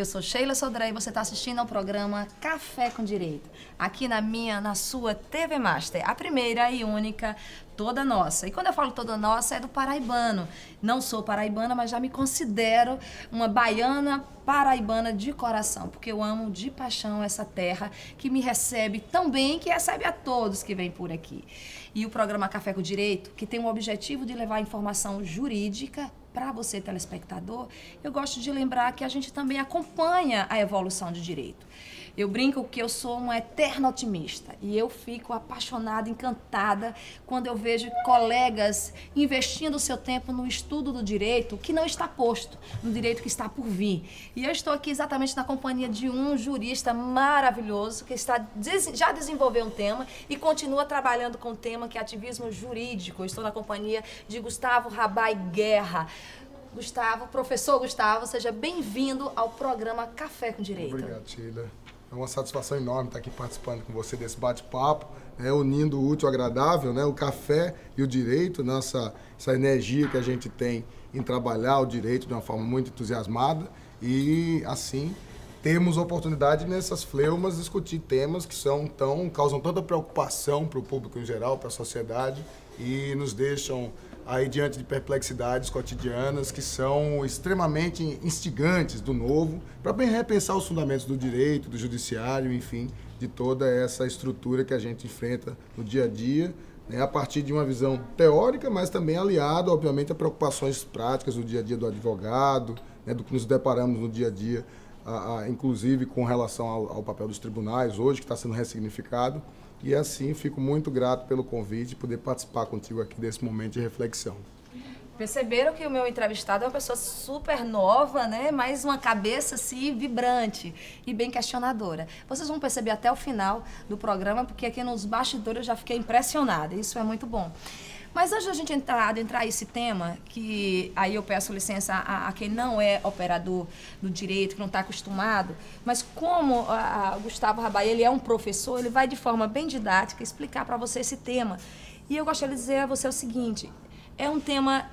eu sou Sheila Sodré e você está assistindo ao programa Café com Direito, aqui na sua TV Master, a primeira e única, toda nossa. E quando eu falo toda nossa, é do paraibano. Não sou paraibana, mas já me considero uma baiana paraibana de coração, porque eu amo de paixão essa terra que me recebe tão bem, que recebe a todos que vêm por aqui. E o programa Café com Direito, que tem o objetivo de levar informação jurídica para você, telespectador, eu gosto de lembrar que a gente também acompanha a evolução de direito. Eu brinco que eu sou uma eterna otimista e eu fico apaixonada, encantada quando eu vejo colegas investindo o seu tempo no estudo do direito que não está posto, no direito que está por vir. E eu estou aqui exatamente na companhia de um jurista maravilhoso que já desenvolveu um tema e continua trabalhando com o tema que é ativismo jurídico. Eu estou na companhia de Gustavo Rabai Guerra. Gustavo, professor Gustavo, seja bem-vindo ao programa Café com Direito. Obrigado, Sheila. É uma satisfação enorme estar aqui participando com você desse bate-papo, né, unindo o útil ao agradável, né, o café e o direito, essa energia que a gente tem em trabalhar o direito de uma forma muito entusiasmada e, assim, temos oportunidade nessas fleumas discutir temas que causam tanta preocupação para o público em geral, para a sociedade e nos deixam aí diante de perplexidades cotidianas que são extremamente instigantes do novo, para bem repensar os fundamentos do direito, do judiciário, enfim, de toda essa estrutura que a gente enfrenta no dia a dia, né, a partir de uma visão teórica, mas também aliado, obviamente, a preocupações práticas do dia a dia do advogado, né, do que nos deparamos no dia a dia, inclusive com relação ao papel dos tribunais hoje, que está sendo ressignificado. E assim, fico muito grato pelo convite de poder participar contigo aqui desse momento de reflexão. Perceberam que o meu entrevistado é uma pessoa super nova, né? Mas uma cabeça, assim, vibrante e bem questionadora. Vocês vão perceber até o final do programa, porque aqui nos bastidores eu já fiquei impressionada. Isso é muito bom. Mas antes da gente adentrar esse tema, que aí eu peço licença a quem não é operador do direito, que não está acostumado, mas como o Gustavo Rabai, ele é um professor, ele vai de forma bem didática explicar para você esse tema. E eu gostaria de dizer a você o seguinte, é um tema,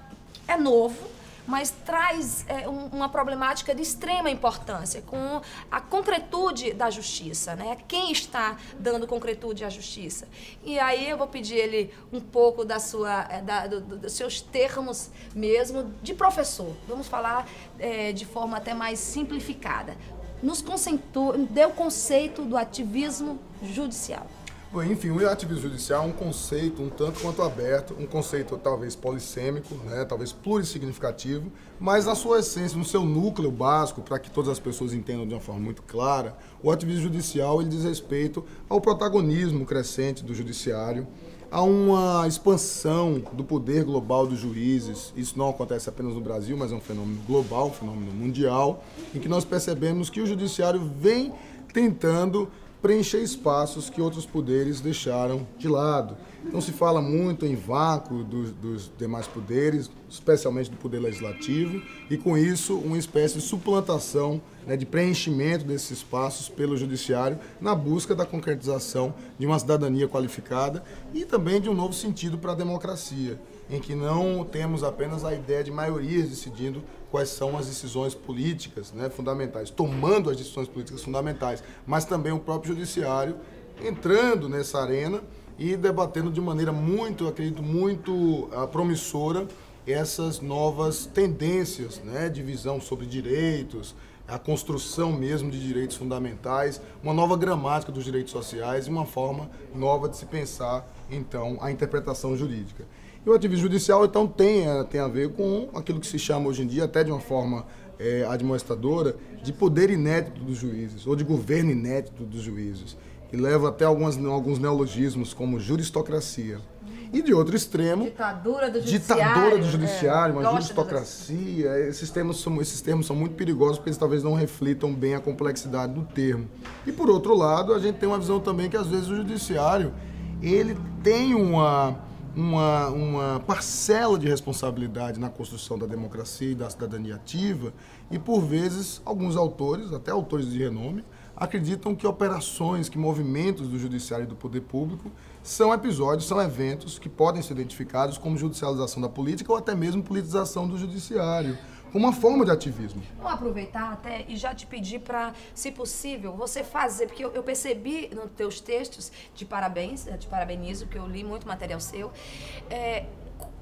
é novo, mas traz uma problemática de extrema importância, com a concretude da justiça, né? Quem está dando concretude à justiça? E aí eu vou pedir ele um pouco dos seus termos mesmo de professor. Vamos falar de forma até mais simplificada. Dê o conceito do ativismo judicial. Bom, enfim, o ativismo judicial é um conceito um tanto quanto aberto, um conceito talvez polissêmico, né, talvez plurissignificativo, mas na sua essência, no seu núcleo básico, para que todas as pessoas entendam de uma forma muito clara, o ativismo judicial ele diz respeito ao protagonismo crescente do judiciário, a uma expansão do poder global dos juízes. Isso não acontece apenas no Brasil, mas é um fenômeno global, um fenômeno mundial, em que nós percebemos que o judiciário vem tentando preencher espaços que outros poderes deixaram de lado. Então se fala muito em vácuo dos demais poderes, especialmente do poder legislativo, e com isso uma espécie de suplantação, né, de preenchimento desses espaços pelo judiciário na busca da concretização de uma cidadania qualificada e também de um novo sentido para a democracia, em que não temos apenas a ideia de maiorias decidindo quais são as decisões políticas, né, fundamentais, tomando as decisões políticas fundamentais, mas também o próprio judiciário entrando nessa arena e debatendo de maneira muito, acredito, muito promissora essas novas tendências, né, de visão sobre direitos, a construção mesmo de direitos fundamentais, uma nova gramática dos direitos sociais e uma forma nova de se pensar, então, a interpretação jurídica. E o ativismo judicial, então, tem a ver com aquilo que se chama hoje em dia, até de uma forma admoestadora, de poder inédito dos juízes, ou de governo inédito dos juízes, que leva até alguns neologismos, como juristocracia. E de outro extremo, ditadura do judiciário, uma juristocracia. Esses termos são muito perigosos porque eles talvez não reflitam bem a complexidade do termo. E por outro lado, a gente tem uma visão também que às vezes o judiciário ele tem uma parcela de responsabilidade na construção da democracia e da cidadania ativa e por vezes alguns autores, até autores de renome, acreditam que operações, que movimentos do judiciário e do poder público são episódios, são eventos que podem ser identificados como judicialização da política ou até mesmo politização do judiciário, como uma forma de ativismo. Vamos aproveitar até e já te pedir para, se possível, você fazer, porque eu percebi nos teus textos, te parabenizo, porque eu li muito material seu,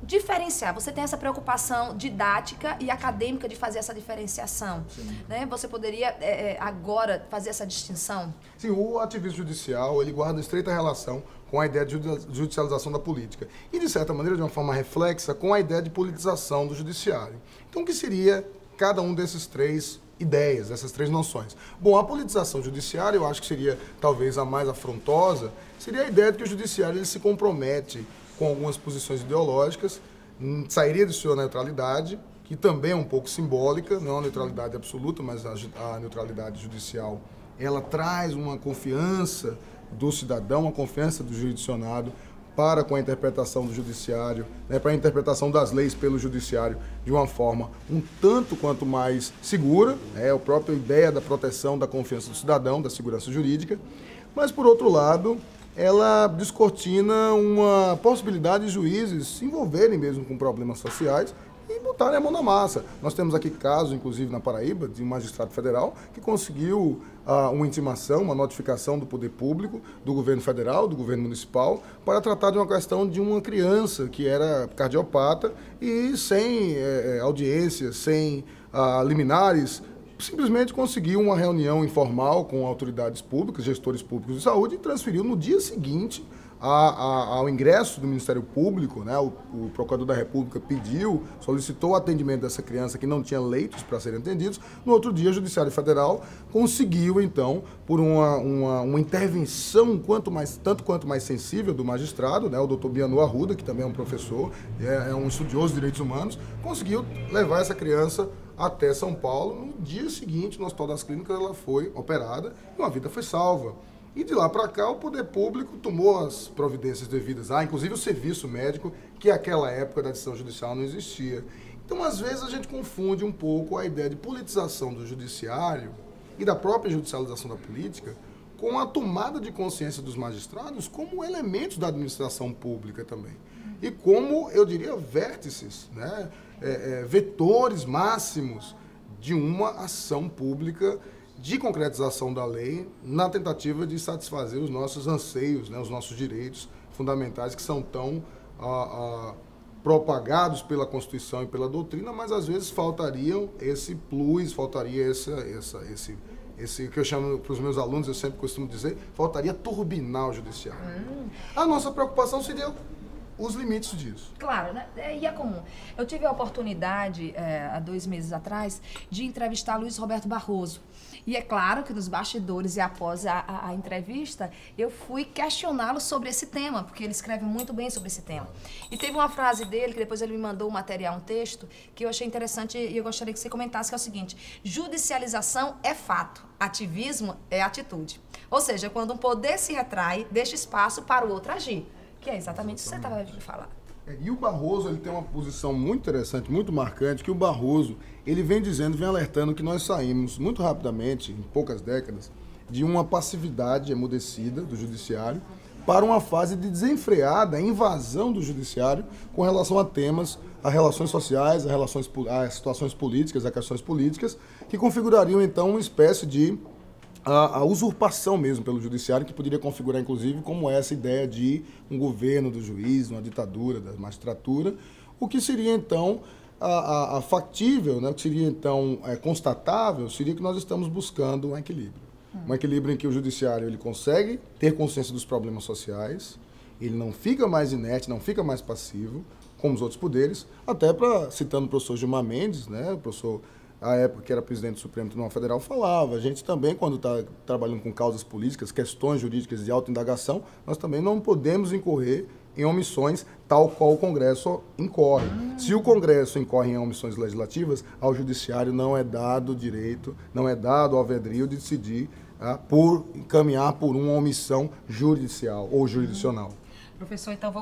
diferenciar. Você tem essa preocupação didática e acadêmica de fazer essa diferenciação, né? Você poderia agora fazer essa distinção? Sim, o ativismo judicial, ele guarda estreita relação com a ideia de judicialização da política e, de certa maneira, de uma forma reflexa, com a ideia de politização do judiciário. Então, o que seria cada um desses três ideias, essas três noções? Bom, a politização judiciária, eu acho que seria talvez a mais afrontosa, seria a ideia de que o judiciário ele se compromete com algumas posições ideológicas, sairia de sua neutralidade, que também é um pouco simbólica, não a neutralidade absoluta, mas a neutralidade judicial, ela traz uma confiança do cidadão, uma confiança do jurisdicionado para com a interpretação do judiciário, né, para a interpretação das leis pelo judiciário de uma forma um tanto quanto mais segura, a própria ideia da proteção da confiança do cidadão, da segurança jurídica, mas, por outro lado, ela descortina uma possibilidade de juízes se envolverem mesmo com problemas sociais e botarem a mão na massa. Nós temos aqui casos, inclusive na Paraíba, de um magistrado federal que conseguiu uma intimação, uma notificação do poder público, do governo federal, do governo municipal, para tratar de uma questão de uma criança que era cardiopata e sem audiência, sem liminares, simplesmente conseguiu uma reunião informal com autoridades públicas, gestores públicos de saúde, e transferiu no dia seguinte ao ingresso do Ministério Público, né? O Procurador da República solicitou o atendimento dessa criança que não tinha leitos para serem atendidos. No outro dia, o Judiciário Federal conseguiu, então, por uma intervenção tanto quanto mais sensível do magistrado, né? O doutor Bianu Arruda, que também é um professor, é um estudioso de direitos humanos, conseguiu levar essa criança até São Paulo. No dia seguinte, no Hospital das Clínicas, ela foi operada e uma vida foi salva. E de lá para cá, o poder público tomou as providências devidas, inclusive o serviço médico, que naquela época da decisão judicial não existia. Então, às vezes, a gente confunde um pouco a ideia de politização do judiciário e da própria judicialização da política com a tomada de consciência dos magistrados como elementos da administração pública também. E como, eu diria, vértices, né? Vetores máximos de uma ação pública de concretização da lei na tentativa de satisfazer os nossos anseios, né, os nossos direitos fundamentais que são tão propagados pela Constituição e pela doutrina, mas às vezes faltariam esse plus, faltaria esse que eu chamo para os meus alunos, eu sempre costumo dizer, faltaria turbinar o judiciário. A nossa preocupação seria os limites disso. Claro, né? E é comum. Eu tive a oportunidade, há 2 meses atrás, de entrevistar Luiz Roberto Barroso. E é claro que nos bastidores e após a entrevista, eu fui questioná-lo sobre esse tema, porque ele escreve muito bem sobre esse tema. E teve uma frase dele, que depois ele me mandou um material, um texto, que eu achei interessante e eu gostaria que você comentasse, que é o seguinte: judicialização é fato, ativismo é atitude. Ou seja, quando um poder se retrai, deixa espaço para o outro agir. Que é exatamente isso que você estava vindo falar. E o Barroso, ele tem uma posição muito interessante, muito marcante, que o Barroso, ele vem dizendo, vem alertando que nós saímos muito rapidamente, em poucas décadas, de uma passividade emudecida do judiciário para uma fase de desenfreada invasão do judiciário com relação a temas, a relações sociais, a situações políticas, a questões políticas, que configurariam, então, uma espécie de a usurpação mesmo pelo judiciário, que poderia configurar, inclusive, como essa ideia de um governo do juiz, uma ditadura da magistratura, o que seria, então, factível, né? O que seria, então, constatável, seria que nós estamos buscando um equilíbrio. Um equilíbrio em que o judiciário ele consegue ter consciência dos problemas sociais, ele não fica mais inerte, não fica mais passivo, como os outros poderes, até citando o professor Gilmar Mendes, né? O professor, à época que era presidente do Supremo Tribunal Federal, falava, a gente também, quando está trabalhando com causas políticas, questões jurídicas de autoindagação, nós também não podemos incorrer em omissões tal qual o Congresso incorre. Se o Congresso incorre em omissões legislativas, ao Judiciário não é dado o direito, não é dado o alvedrio de decidir caminhar por uma omissão judicial ou jurisdicional. Professor, então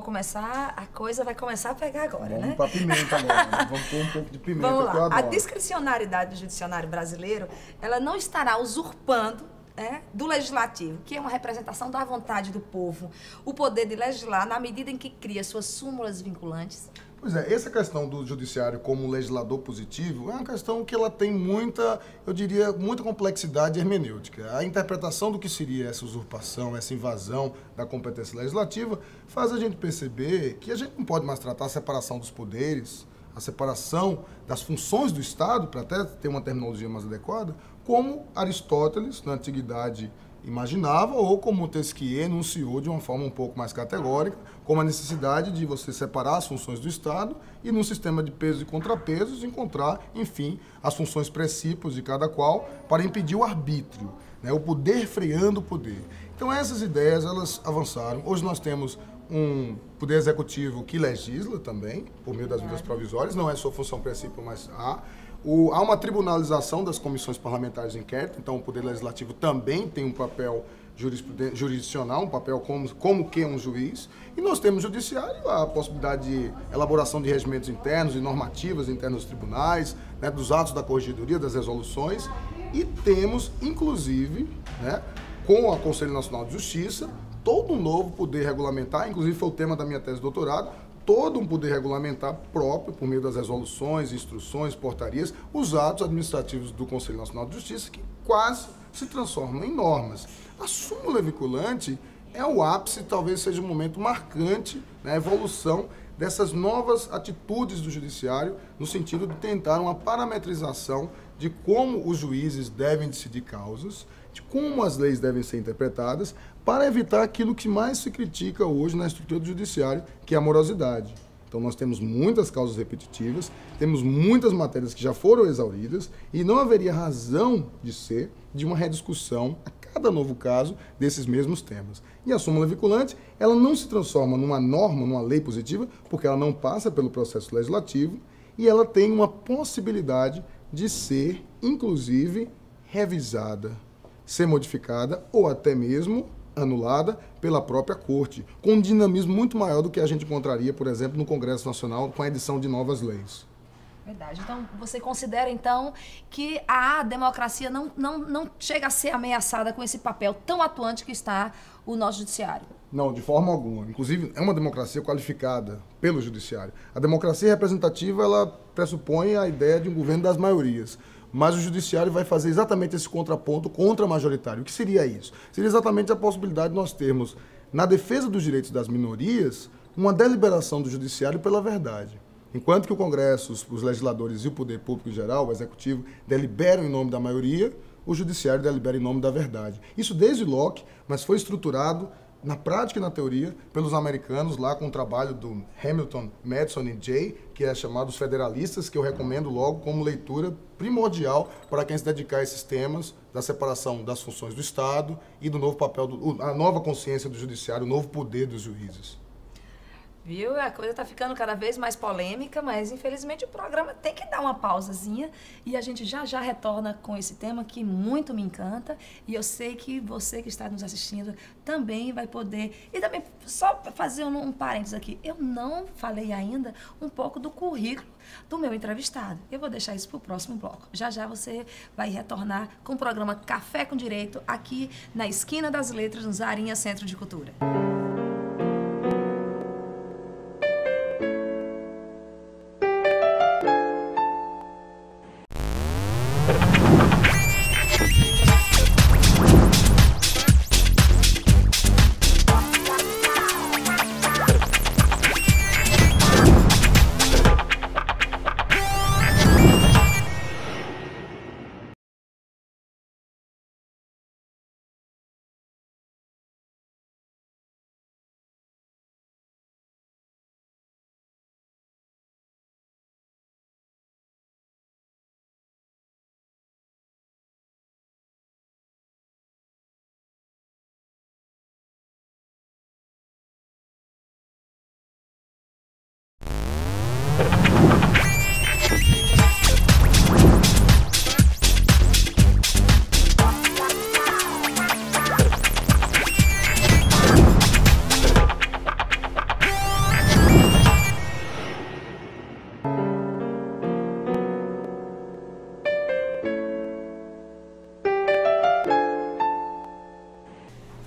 a coisa vai começar a pegar agora, né? Vamos para a pimenta agora, né? Vamos pôr um pouco de pimenta. Vamos lá. Que eu adoro. A discricionariedade do judiciário brasileiro, ela não estará usurpando do legislativo, que é uma representação da vontade do povo, o poder de legislar na medida em que cria suas súmulas vinculantes? Pois é, essa questão do judiciário como legislador positivo é uma questão que ela tem muita, eu diria, muita complexidade hermenêutica. A interpretação do que seria essa usurpação, essa invasão da competência legislativa faz a gente perceber que a gente não pode mais tratar a separação dos poderes, a separação das funções do Estado, para até ter uma terminologia mais adequada, como Aristóteles, na Antiguidade, imaginava, ou como Montesquieu enunciou de uma forma um pouco mais categórica, como a necessidade de você separar as funções do Estado e, num sistema de pesos e contrapesos, encontrar, enfim, as funções precípuas de cada qual para impedir o arbítrio, né, o poder freando o poder. Então, essas ideias, elas avançaram. Hoje nós temos um poder executivo que legisla também, por meio das medidas provisórias, não é sua função principal, mas há uma tribunalização das comissões parlamentares de inquérito, então o Poder Legislativo também tem um papel jurisdicional, um papel como que um juiz, e nós temos no Judiciário a possibilidade de elaboração de regimentos internos e normativas internas dos tribunais, né, dos atos da corregedoria, das resoluções, e temos, inclusive, né, com o Conselho Nacional de Justiça, todo um novo poder regulamentar, inclusive foi o tema da minha tese de doutorado, todo um poder regulamentar próprio, por meio das resoluções, instruções, portarias, os atos administrativos do Conselho Nacional de Justiça, que quase se transformam em normas. A súmula vinculante é o ápice, talvez seja um momento marcante na evolução dessas novas atitudes do Judiciário, no sentido de tentar uma parametrização de como os juízes devem decidir causas, de como as leis devem ser interpretadas, para evitar aquilo que mais se critica hoje na estrutura do judiciário, que é a morosidade. Então nós temos muitas causas repetitivas, temos muitas matérias que já foram exauridas e não haveria razão de ser de uma rediscussão a cada novo caso desses mesmos temas. E a súmula vinculante, ela não se transforma numa norma, numa lei positiva, porque ela não passa pelo processo legislativo e ela tem uma possibilidade de ser, inclusive, revisada, ser modificada ou até mesmo anulada pela própria Corte, com um dinamismo muito maior do que a gente encontraria, por exemplo, no Congresso Nacional com a edição de novas leis. Verdade. Então, você considera, então, que a democracia não chega a ser ameaçada com esse papel tão atuante que está o nosso judiciário? Não, de forma alguma. Inclusive, é uma democracia qualificada pelo judiciário. A democracia representativa, ela pressupõe a ideia de um governo das maiorias. Mas o judiciário vai fazer exatamente esse contraponto contra-majoritário. O que seria isso? Seria exatamente a possibilidade de nós termos, na defesa dos direitos das minorias, uma deliberação do judiciário pela verdade. Enquanto que o Congresso, os legisladores e o poder público em geral, o executivo, deliberam em nome da maioria, o judiciário delibera em nome da verdade. Isso desde Locke, mas foi estruturado na prática e na teoria pelos americanos lá com o trabalho do Hamilton, Madison e Jay, que é chamado Os Federalistas, que eu recomendo logo como leitura primordial para quem se dedicar a esses temas da separação das funções do Estado e do novo papel, a nova consciência do judiciário, o novo poder dos juízes. Viu? A coisa está ficando cada vez mais polêmica, mas infelizmente o programa tem que dar uma pausazinha e a gente já retorna com esse tema que muito me encanta e eu sei que você que está nos assistindo também vai poder... E também, só fazer um parênteses aqui, eu não falei ainda um pouco do currículo do meu entrevistado. Eu vou deixar isso para o próximo bloco. Já você vai retornar com o programa Café com Direito aqui na Esquina das Letras, no Zarinha Centro de Cultura.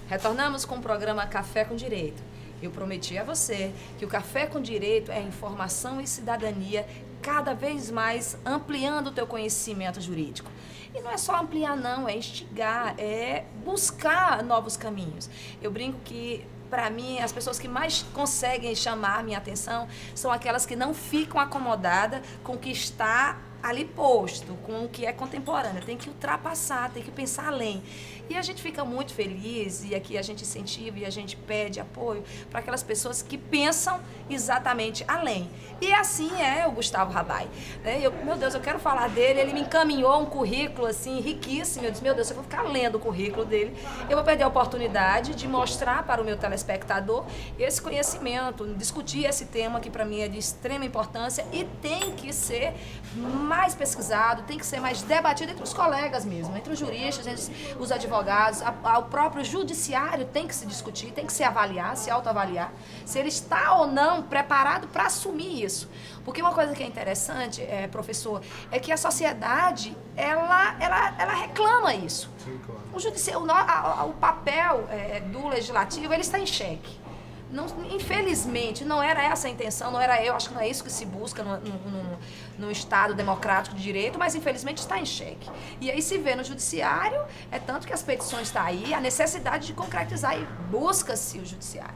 Retornamos com o programa Café com Direito. Eu prometi a você que o Café com Direito é informação e cidadania, cada vez mais ampliando o teu conhecimento jurídico. E não é só ampliar não, é instigar, é buscar novos caminhos. Eu brinco que, para mim, as pessoas que mais conseguem chamar minha atenção são aquelas que não ficam acomodadas com o que está ali posto, com o que é contemporâneo. Tem que ultrapassar, tem que pensar além. E a gente fica muito feliz, e aqui a gente incentiva e a gente pede apoio para aquelas pessoas que pensam exatamente além. E assim é o Gustavo Rabai. Meu Deus, eu quero falar dele, ele me encaminhou um currículo assim riquíssimo. Eu disse, meu Deus, eu vou ficar lendo o currículo dele. Eu vou perder a oportunidade de mostrar para o meu telespectador esse conhecimento, discutir esse tema que para mim é de extrema importância e tem que ser mais pesquisado, tem que ser mais debatido entre os colegas mesmo, entre os juristas, entre os advogados, o próprio judiciário tem que se discutir, tem que se avaliar, se autoavaliar, se ele está ou não preparado para assumir isso. Porque uma coisa que é interessante, professor, é que a sociedade, ela reclama isso. Sim, claro. O judiciário, o papel do legislativo, ele está em xeque. Não, infelizmente, não era essa a intenção, não era eu, acho que não é isso que se busca no Estado democrático de direito, mas infelizmente está em xeque. E aí se vê no judiciário, é tanto que as petições estão aí, a necessidade de concretizar e busca-se o judiciário.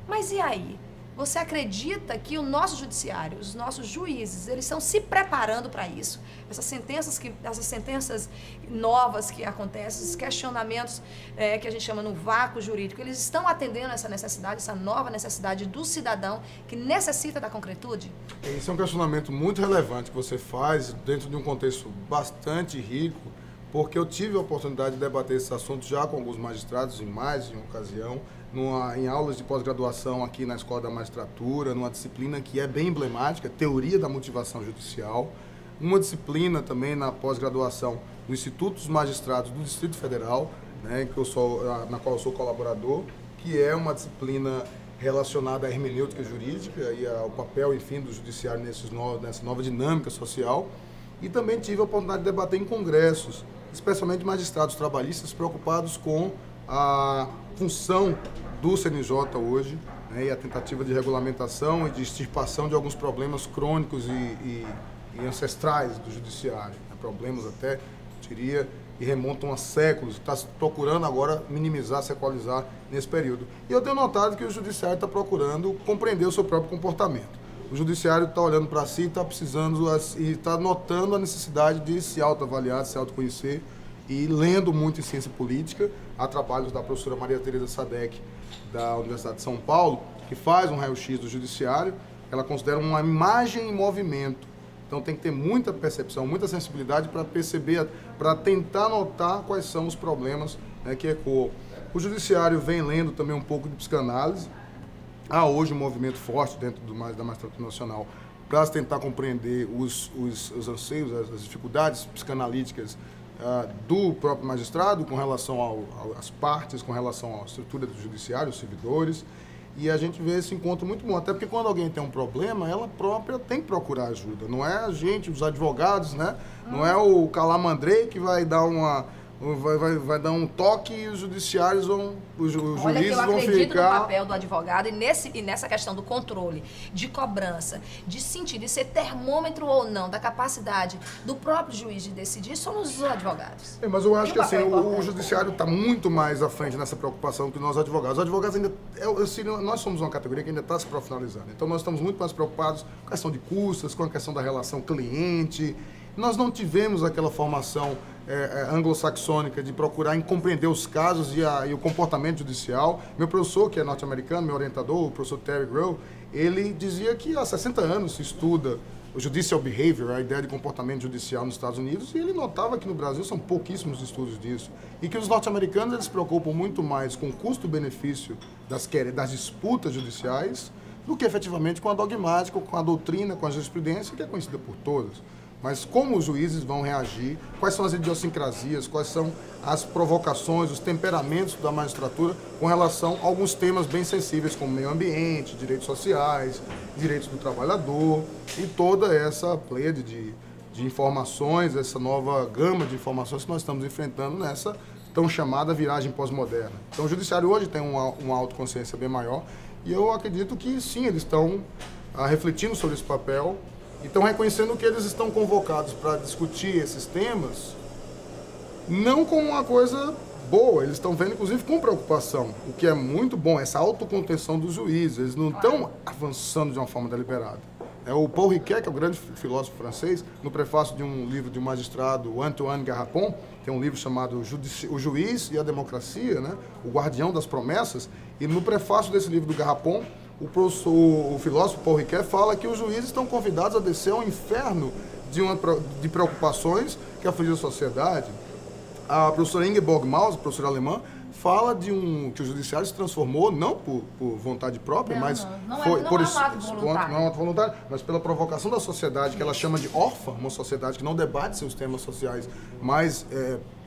Mas e aí? Você acredita que o nosso judiciário, os nossos juízes, eles estão se preparando para isso? Essas sentenças novas que acontecem, esses questionamentos que a gente chama no vácuo jurídico, eles estão atendendo essa necessidade, essa nova necessidade do cidadão que necessita da concretude? Esse é um questionamento muito relevante que você faz dentro de um contexto bastante rico, porque eu tive a oportunidade de debater esse assunto já com alguns magistrados em mais de uma ocasião, em aulas de pós-graduação aqui na Escola da Magistratura, numa disciplina que é bem emblemática, Teoria da Motivação Judicial, uma disciplina também na pós-graduação no Instituto dos Magistrados do Distrito Federal, né, na qual eu sou colaborador, que é uma disciplina relacionada à hermenêutica jurídica e ao papel, enfim, do judiciário nessa nova dinâmica social. E também tive a oportunidade de debater em congressos, especialmente magistrados trabalhistas preocupados com a função do CNJ hoje, né, e a tentativa de regulamentação e de extirpação de alguns problemas crônicos e ancestrais do judiciário, né, problemas até, diria, que remontam a séculos, está procurando agora minimizar, se equalizar nesse período. E eu tenho notado que o judiciário está procurando compreender o seu próprio comportamento. O judiciário está olhando para si, está precisando e está notando a necessidade de se autoavaliar, de se autoconhecer e lendo muito em ciência política. Há trabalhos da professora Maria Tereza Sadek, da Universidade de São Paulo, que faz um raio-x do judiciário. Ela considera uma imagem em movimento. Então tem que ter muita percepção, muita sensibilidade para perceber, para tentar notar quais são os problemas, né, que ecoam. O judiciário vem lendo também um pouco de psicanálise. Há hoje um movimento forte dentro da magistratura nacional para tentar compreender os anseios, as dificuldades psicanalíticas do próprio magistrado com relação às partes, com relação à estrutura do judiciário, os servidores. E a gente vê esse encontro muito bom, até porque quando alguém tem um problema, ela própria tem que procurar ajuda. Não é a gente, os advogados, né? Não é o calamandrei que vai dar vai dar um toque e os judiciários os juízes vão ficar... Olha, eu acredito no papel do advogado e nessa questão do controle, de cobrança, de sentir, de ser termômetro ou não, da capacidade do próprio juiz de decidir, somos os advogados. Mas eu acho que assim, o judiciário está muito mais à frente nessa preocupação que nós advogados. Os advogados ainda... nós somos uma categoria que ainda está se profissionalizando. Então nós estamos muito mais preocupados com a questão de custas, com a questão da relação cliente. Nós não tivemos aquela formação anglo-saxônica de procurar compreender os casos e o comportamento judicial. Meu professor, que é norte-americano, meu orientador, o professor Terry Grohl, ele dizia que há 60 anos se estuda o judicial behavior, a ideia de comportamento judicial nos Estados Unidos, e ele notava que no Brasil são pouquíssimos estudos disso. E que os norte-americanos eles se preocupam muito mais com o custo-benefício das disputas judiciais do que efetivamente com a dogmática, com a doutrina, com a jurisprudência, que é conhecida por todos. Mas como os juízes vão reagir, quais são as idiosincrasias, quais são as provocações, os temperamentos da magistratura com relação a alguns temas bem sensíveis como meio ambiente, direitos sociais, direitos do trabalhador e toda essa pleiade de informações, essa nova gama de informações que nós estamos enfrentando nessa tão chamada viragem pós-moderna. Então o judiciário hoje tem uma autoconsciência bem maior E eu acredito que sim, eles estão refletindo sobre esse papel e estão reconhecendo que eles estão convocados para discutir esses temas, não como uma coisa boa, eles estão vendo, inclusive, com preocupação, o que é muito bom, essa autocontenção dos juízes, eles não estão avançando de uma forma deliberada. O Paul Ricoeur, que é o grande filósofo francês, no prefácio de um livro de um magistrado, Antoine Garrapon, tem um livro chamado O Juiz e a Democracia, né? O Guardião das Promessas, e no prefácio desse livro do Garrapon, o filósofo Paul Ricoeur fala que os juízes estão convidados a descer ao inferno de preocupações que afligem a sociedade. A professora Ingeborg Maus, professora alemã, fala que o judiciário se transformou, não por vontade própria, mas foi por esse ponto, não é um ato voluntário, mas pela provocação da sociedade, que ela chama de órfã, uma sociedade que não debate seus temas sociais mais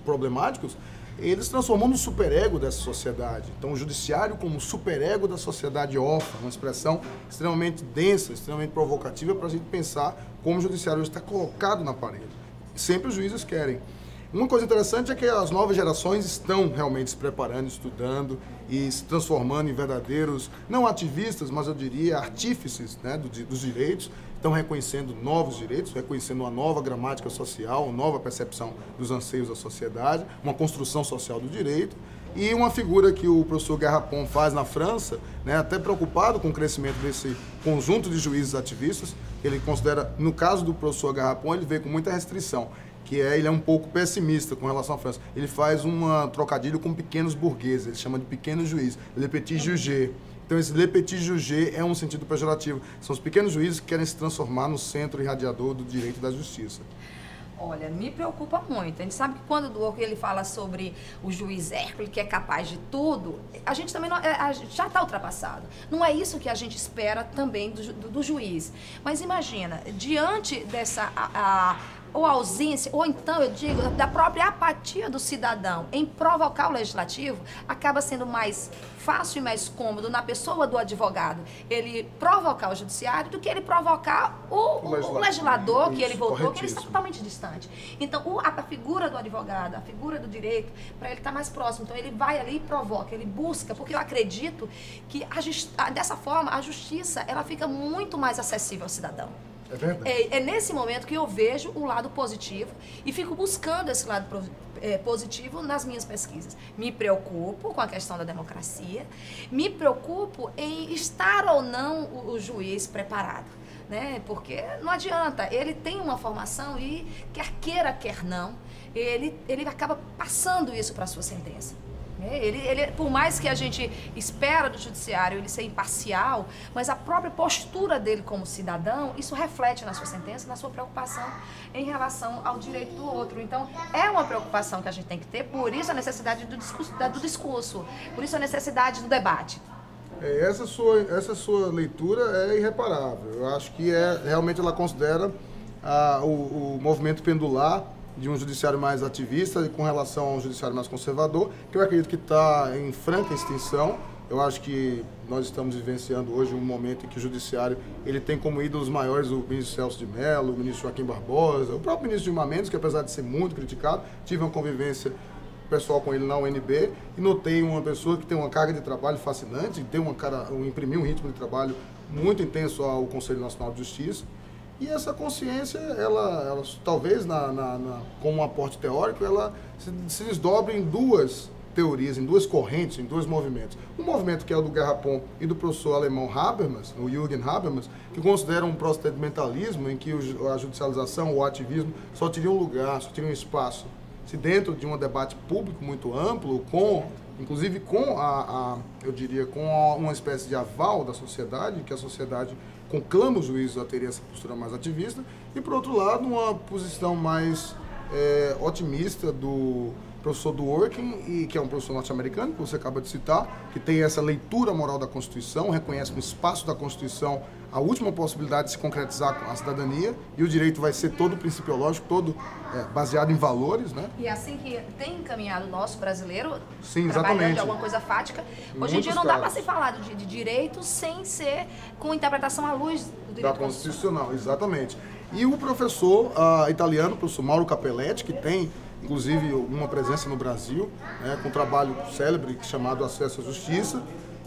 problemáticos, ele se transformou no superego dessa sociedade. Então, o judiciário como superego da sociedade órfã, uma expressão extremamente densa, extremamente provocativa para a gente pensar como o judiciário hoje está colocado na parede. Sempre os juízes querem. Uma coisa interessante é que as novas gerações estão realmente se preparando, estudando e se transformando em verdadeiros, não ativistas, mas eu diria artífices, né, dos direitos. Estão reconhecendo novos direitos, reconhecendo uma nova gramática social, uma nova percepção dos anseios da sociedade, uma construção social do direito. E uma figura que o professor Garrapon faz na França, né, até preocupado com o crescimento desse conjunto de juízes ativistas, ele considera, no caso do professor Garrapon, ele vê com muita restrição, ele é um pouco pessimista com relação à França. Ele faz um trocadilho com pequenos burgueses, ele chama de pequenos juízes, le petit juge. Então esse le petit juge é um sentido pejorativo. São os pequenos juízes que querem se transformar no centro irradiador do direito e da justiça. Olha, me preocupa muito. A gente sabe que quando o Dworkin ele fala sobre o juiz Hércules, que é capaz de tudo, a gente também já está ultrapassado. Não é isso que a gente espera também do juiz. Mas imagina, diante dessa... ou ausência, ou então, eu digo, da própria apatia do cidadão em provocar o legislativo, acaba sendo mais fácil e mais cômodo na pessoa do advogado ele provocar o judiciário do que ele provocar o legislador que ele votou, que ele está totalmente distante. Então, a figura do advogado, a figura do direito, para ele estar mais próximo. Então, ele vai ali e provoca, ele busca, porque eu acredito que dessa forma a justiça ela fica muito mais acessível ao cidadão. É verdade. É nesse momento que eu vejo o lado positivo e fico buscando esse lado positivo nas minhas pesquisas. Me preocupo com a questão da democracia, me preocupo em estar ou não o juiz preparado, né? Porque não adianta, ele tem uma formação e quer queira, quer não, ele acaba passando isso para a sua sentença. Por mais que a gente espera do judiciário ele ser imparcial, mas a própria postura dele como cidadão, isso reflete na sua sentença, na sua preocupação em relação ao direito do outro. Então, é uma preocupação que a gente tem que ter, por isso a necessidade do discurso, por isso a necessidade do debate. Essa sua leitura é irreparável. Eu acho que realmente ela considera o movimento pendular de um judiciário mais ativista com relação a um judiciário mais conservador, que eu acredito que está em franca extinção. Eu acho que nós estamos vivenciando hoje um momento em que o judiciário ele tem como ídolos maiores o ministro Celso de Mello, o ministro Joaquim Barbosa, o próprio ministro Gilmar Mendes, que apesar de ser muito criticado, tive uma convivência pessoal com ele na UNB e notei uma pessoa que tem uma carga de trabalho fascinante, imprimiu um ritmo de trabalho muito intenso ao Conselho Nacional de Justiça. E essa consciência, ela talvez, como um aporte teórico, ela se desdobre em duas teorias, em duas correntes, em dois movimentos. Um movimento que é o do Garrapon e do professor alemão Habermas, o Jürgen Habermas, que considera um procedimentalismo em que a judicialização, o ativismo, só teria um lugar, só teria um espaço. Se dentro de um debate público muito amplo, inclusive com eu diria, com uma espécie de aval da sociedade, que a sociedade conclama os juízes a terem essa postura mais ativista, e, por outro lado, uma posição mais otimista do professor Dworkin, que é um professor norte-americano, que você acaba de citar, que tem essa leitura moral da Constituição, reconhece no espaço da Constituição a última possibilidade de se concretizar com a cidadania, e o direito vai ser todo principiológico, todo baseado em valores, né? E assim que tem encaminhado o nosso brasileiro, sim, trabalhando exatamente, de alguma coisa fática, hoje em dia não dá para se falar de direito sem ser com interpretação à luz do direito constitucional. Exatamente. E o professor italiano, o professor Mauro Capelletti, que tem inclusive uma presença no Brasil, né, com um trabalho célebre chamado Acesso à Justiça,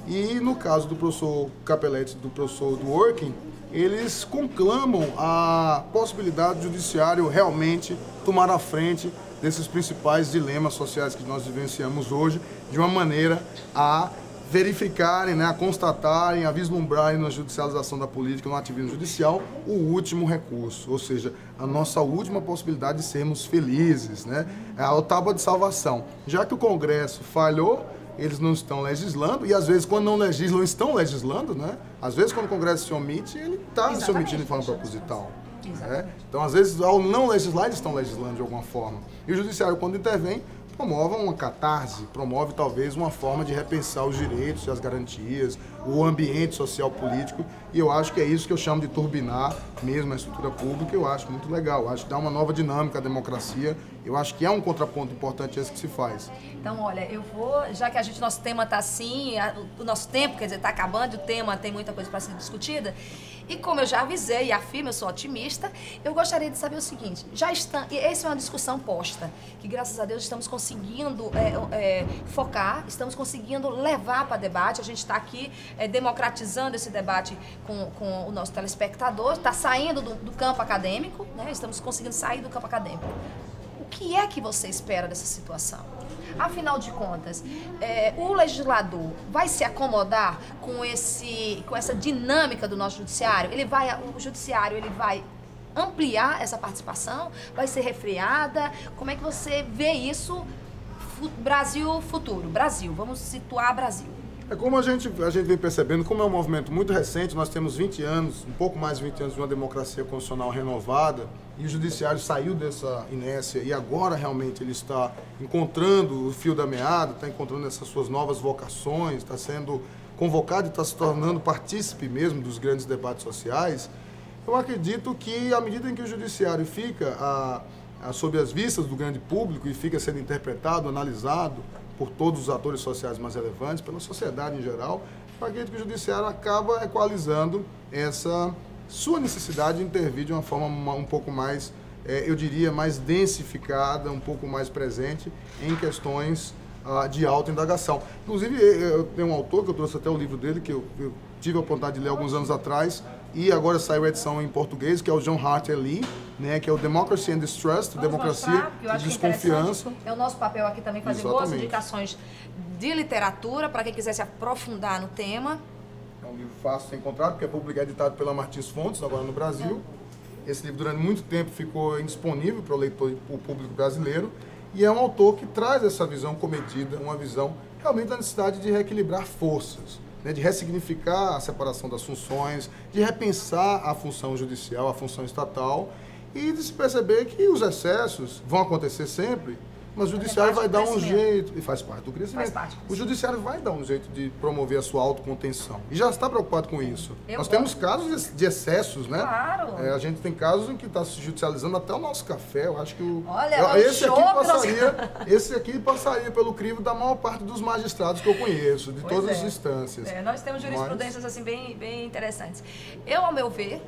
E no caso do professor Capelletti, do professor Dworkin, eles conclamam a possibilidade do judiciário realmente tomar a frente desses principais dilemas sociais que nós vivenciamos hoje, de uma maneira a verificarem, né, a constatarem, a vislumbrarem na judicialização da política, no ativismo judicial, o último recurso, ou seja, a nossa última possibilidade de sermos felizes, né, a tábua de salvação. Já que o Congresso falhou, eles não estão legislando, e às vezes quando não legislam, estão legislando, né? Às vezes quando o Congresso se omite, ele está se omitindo de forma proposital. Né? Então, às vezes, ao não legislar, eles estão legislando de alguma forma. E o Judiciário, quando intervém, promove uma catarse, promove talvez uma forma de repensar os direitos e as garantias, o ambiente social político, e eu acho que é isso que eu chamo de turbinar mesmo a estrutura pública. Eu acho muito legal, eu acho que dá uma nova dinâmica à democracia, eu acho que é um contraponto importante esse que se faz. Então, olha, eu vou, já que nosso tema está assim, o nosso tempo, quer dizer, está acabando, o tema tem muita coisa para ser discutida, e como eu já avisei e afirmo, eu sou otimista, eu gostaria de saber o seguinte, e essa é uma discussão posta, que graças a Deus estamos conseguindo focar, estamos conseguindo levar para debate, a gente está aqui democratizando esse debate com o nosso telespectador, está saindo do campo acadêmico, né? Estamos conseguindo sair do campo acadêmico. O que é que você espera dessa situação? Afinal de contas, o legislador vai se acomodar com essa dinâmica do nosso judiciário? O judiciário ele vai ampliar essa participação? Vai ser refreada? Como é que você vê isso? Brasil futuro. Brasil, vamos situar Brasil. É como a gente vem percebendo, como é um movimento muito recente, nós temos 20 anos, um pouco mais de 20 anos de uma democracia constitucional renovada, e o judiciário saiu dessa inércia e agora realmente ele está encontrando o fio da meada, está encontrando essas suas novas vocações, está sendo convocado e está se tornando partícipe mesmo dos grandes debates sociais. Eu acredito que à medida em que o judiciário fica sob as vistas do grande público e fica sendo interpretado, analisado por todos os atores sociais mais relevantes, pela sociedade em geral, eu acredito que o judiciário acaba equalizando essa sua necessidade de intervir de uma forma um pouco mais, eu diria, mais densificada, um pouco mais presente em questões de autoindagação. Inclusive, eu tenho um autor, que eu trouxe até o livro dele, que eu tive a oportunidade de ler alguns anos atrás, e agora saiu a edição em português, que é o John Harter Lee, né, que é o Democracy and Distrust, Democracia e Desconfiança. É o nosso papel aqui também fazer boas indicações de literatura, para quem quiser se aprofundar no tema. É um livro fácil de ser encontrado, porque é publicado e editado pela Martins Fontes, agora no Brasil. Esse livro, durante muito tempo, ficou indisponível para o leitor e para o público brasileiro, e é um autor que traz essa visão comedida, uma visão realmente da necessidade de reequilibrar forças, né, de ressignificar a separação das funções, de repensar a função judicial, a função estatal, e de se perceber que os excessos vão acontecer sempre, mas o judiciário vai dar um jeito, e faz parte do crescimento, o judiciário vai dar um jeito de promover a sua autocontenção, e já está preocupado com isso. Nós temos casos de excessos, né? Claro. A gente tem casos em que está se judicializando até o nosso café, eu acho que esse aqui passaria pelo crivo da maior parte dos magistrados que eu conheço, de todas as instâncias. Nós temos jurisprudências assim bem interessantes. Ao meu ver,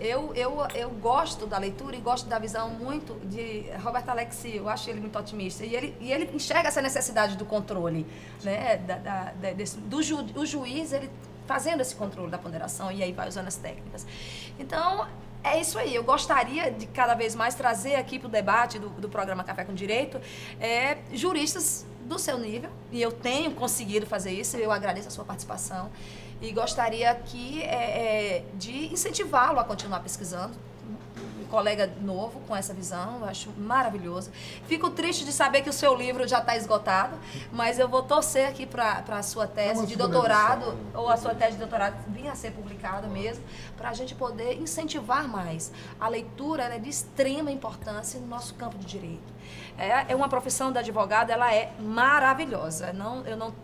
eu gosto da leitura e gosto da visão muito de Roberto Alexi, eu acho ele muito otimista. E ele enxerga essa necessidade do controle, né? O juiz, ele fazendo esse controle da ponderação, e aí vai usando as técnicas. Então, é isso aí. Eu gostaria de cada vez mais trazer aqui para o debate do programa Café com Direito juristas do seu nível, e eu tenho conseguido fazer isso, eu agradeço a sua participação. E gostaria aqui de incentivá-lo a continuar pesquisando. Um colega novo com essa visão, eu acho maravilhoso. Fico triste de saber que o seu livro já está esgotado, mas eu vou torcer aqui para a sua tese de doutorado, ou a sua tese de doutorado vir a ser publicada mesmo, para a gente poder incentivar mais. A leitura é de extrema importância no nosso campo de direito. É uma profissão da advogada, ela é maravilhosa.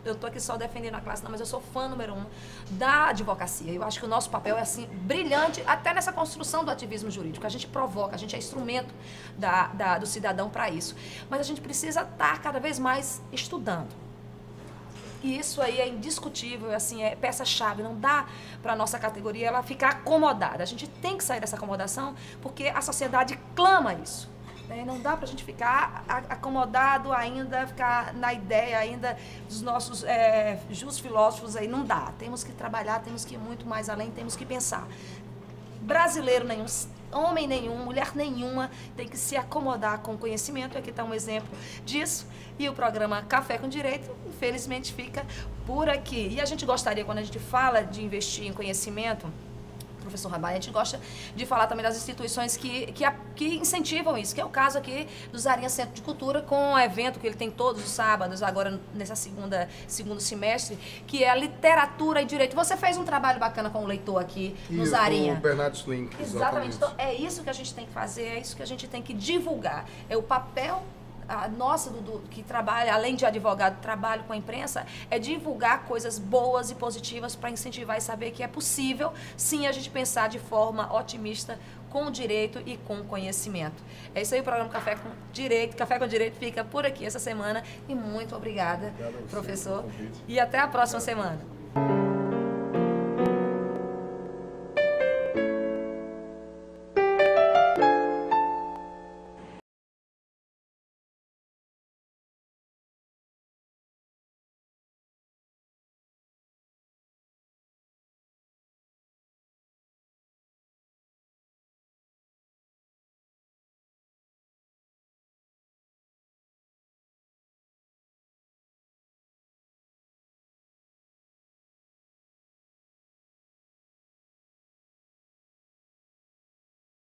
Eu estou aqui só defendendo a classe, não, mas eu sou fã número 1 da advocacia. Eu acho que o nosso papel é assim brilhante, até nessa construção do ativismo jurídico. A gente provoca, a gente é instrumento do cidadão para isso. Mas a gente precisa estar cada vez mais estudando. E isso aí é indiscutível, assim, é peça-chave. Não dá para a nossa categoria ela ficar acomodada. A gente tem que sair dessa acomodação porque a sociedade clama isso. Não dá para a gente ficar acomodado ainda, ficar na ideia ainda dos nossos justos filósofos aí, não dá. Temos que trabalhar, temos que ir muito mais além, temos que pensar. Brasileiro nenhum, homem nenhum, mulher nenhuma tem que se acomodar com o conhecimento. Aqui está um exemplo disso. E o programa Café com Direito, infelizmente, fica por aqui. E a gente gostaria, quando a gente fala de investir em conhecimento, professor Rabai, a gente gosta de falar também das instituições que incentivam isso, que é o caso aqui do Zarinha Centro de Cultura, com o evento que ele tem todos os sábados, agora nessa segundo semestre, que é a literatura e direito. Você fez um trabalho bacana com o leitor aqui no Zarinha. Com o Bernardo Slink. Exatamente. Então, é isso que a gente tem que fazer, é isso que a gente tem que divulgar. É o papel nossa, que trabalha, além de advogado, trabalho com a imprensa, é divulgar coisas boas e positivas para incentivar e saber que é possível, sim, a gente pensar de forma otimista com o direito e com o conhecimento. É isso aí, o programa Café com Direito. Café com Direito fica por aqui essa semana. E muito obrigada, professor. E até a próxima semana.